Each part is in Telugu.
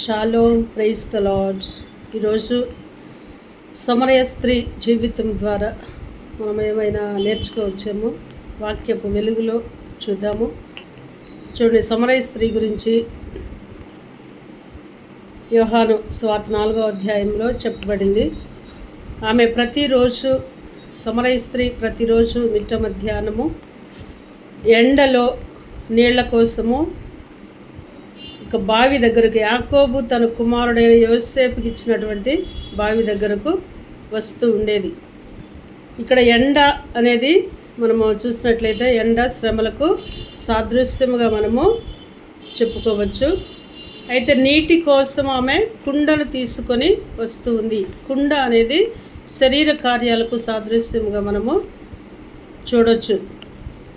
Shalom, praise the lord. ఈరోజు సమరయ స్త్రీ జీవితం ద్వారా మనం ఏమైనా నేర్చుకోవచ్చేమో వాక్యపు వెలుగులో చూద్దాము. చూడండి, సమరయ స్త్రీ గురించి యోహాను సువార్త 4వ అధ్యాయంలో చెప్పబడింది. ఆమె ప్రతిరోజు, సమరయ స్త్రీ ప్రతిరోజు మిట్ట మధ్యాహ్నము ఎండలో నీళ్ల కోసము ఒక బావి దగ్గరకు, యాకోబు తన కుమారుడైన యోసేపుకి ఇచ్చినటువంటి బావి దగ్గరకు వస్తూ ఉండేది. ఇక్కడ ఎండ అనేది మనము చూసినట్లయితే ఎండ శ్రమలకు సాదృశ్యముగా మనము చెప్పుకోవచ్చు. అయితే నీటి కోసం ఆమె కుండను తీసుకొని వస్తూ ఉంది. కుండ అనేది శరీర కార్యాలకు సాదృశ్యముగా మనము చూడొచ్చు.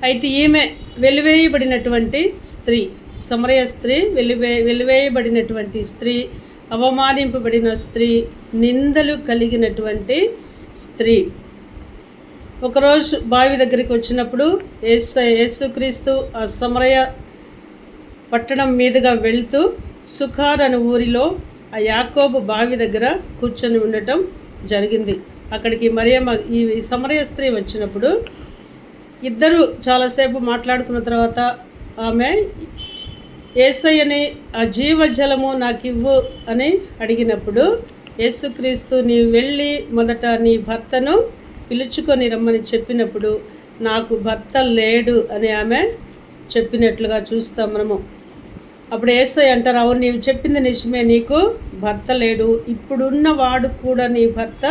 అయితే ఈమె వెలివేయబడినటువంటి స్త్రీ, సమరయ స్త్రీ, వెలివేయబడినటువంటి స్త్రీ, అవమానింపబడిన స్త్రీ, నిందలు కలిగినటువంటి ఒకరోజు బావి దగ్గరికి వచ్చినప్పుడు యేసుక్రీస్తు ఆ సమరయ పట్టణం మీదుగా వెళ్తూ సుఖార్ అనే ఊరిలో ఆ యాకోబు బావి దగ్గర కూర్చొని ఉండటం జరిగింది. అక్కడికి మరియమ్మ, ఈ సమరయ స్త్రీ వచ్చినప్పుడు ఇద్దరు చాలాసేపు మాట్లాడుకున్న తర్వాత ఆమె యేసయ్యని ఆ జీవజలము నాకు ఇవ్వు అని అడిగినప్పుడు యేసుక్రీస్తు నీవు వెళ్ళి మొదట నీ భర్తను పిలుచుకొని రమ్మని చెప్పినప్పుడు నాకు భర్త లేడు అని ఆమె చెప్పినట్లుగా చూస్తాం మనము. అప్పుడు యేసయ్య అంటారు, అవును నీవు చెప్పింది నిజమే, నీకు భర్త లేడు, ఇప్పుడున్న వాడు కూడా నీ భర్త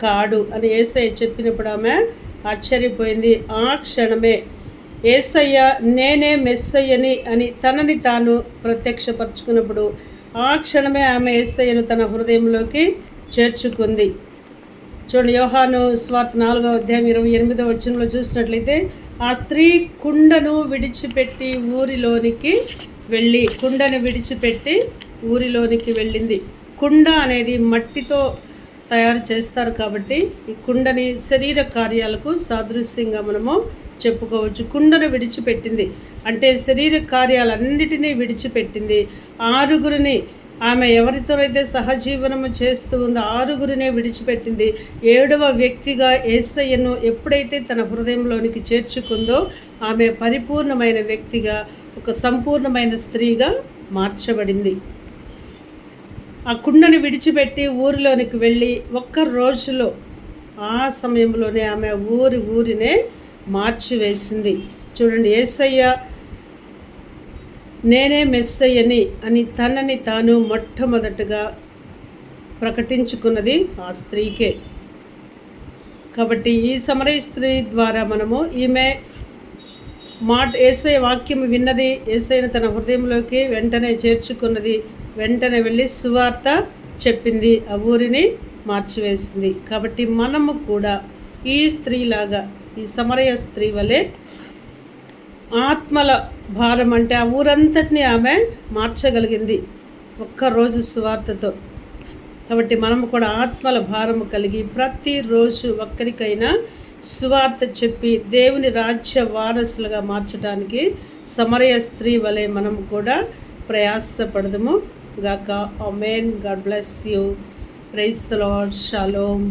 కాడు అని యేసయ్య చెప్పినప్పుడు ఆమె ఆశ్చర్యపోయింది. ఆ క్షణమే యేసయ్య నేనే మెస్సయ్యని అని తనని తాను ప్రత్యక్షపరచుకున్నప్పుడు ఆ క్షణమే ఆమె యేసయ్యను తన హృదయంలోకి చేర్చుకుంది. చూడండి, యోహాను సువార్త 4వ అధ్యాయం 28వ వచనంలో చూసినట్లయితే ఆ స్త్రీ కుండను విడిచిపెట్టి ఊరిలోనికి వెళ్ళింది. కుండ అనేది మట్టితో తయారు చేస్తారు కాబట్టి ఈ కుండని శరీర కార్యాలకు సాదృశ్యంగా మనము చెప్పుకోవచ్చు. కుండను విడిచిపెట్టింది అంటే శరీర కార్యాలన్నిటినీ విడిచిపెట్టింది. ఆరుగురిని, ఆమె ఎవరితోనైతే సహజీవనము చేస్తూ ఉందో ఆరుగురినే విడిచిపెట్టింది. 7వ వ్యక్తిగా యేసయ్యను ఎప్పుడైతే తన హృదయంలోనికి చేర్చుకుందో ఆమె పరిపూర్ణమైన వ్యక్తిగా, ఒక సంపూర్ణమైన స్త్రీగా మార్చబడింది. ఆ కుండను విడిచిపెట్టి ఊరిలోనికి వెళ్ళి ఒక్క రోజులో, ఆ సమయంలోనే ఆమె ఊరినే మార్చివేసింది. చూడండి, యేసయ్య నేనే మెస్సయ్యని అని తనని తాను మొట్టమొదటగా ప్రకటించుకున్నది ఆ స్త్రీకే. కాబట్టి ఈ సమరయ స్త్రీ ద్వారా మనము ఈమె యేసయ్య వాక్యం విన్నది, యేసయ్యను తన హృదయంలోకి వెంటనే చేర్చుకున్నది, వెంటనే వెళ్ళి సువార్త చెప్పింది, ఆ ఊరిని మార్చివేసింది. కాబట్టి మనము కూడా ఈ స్త్రీలాగా, ఈ సమరయ స్త్రీ వలె ఆత్మల భారం, అంటే ఆ ఊరంతటిని ఆమె మార్చగలిగింది ఒక్కరోజు సువార్తతో. కాబట్టి మనము కూడా ఆత్మల భారము కలిగి ప్రతిరోజు ఒక్కరికైనా సువార్త చెప్పి దేవుని రాజ్య వారసులుగా మార్చడానికి సమరయ స్త్రీ వలె మనము కూడా ప్రయాసపడదుము గాక. ఆమేన్. God bless you. Praise the Lord. Shalom.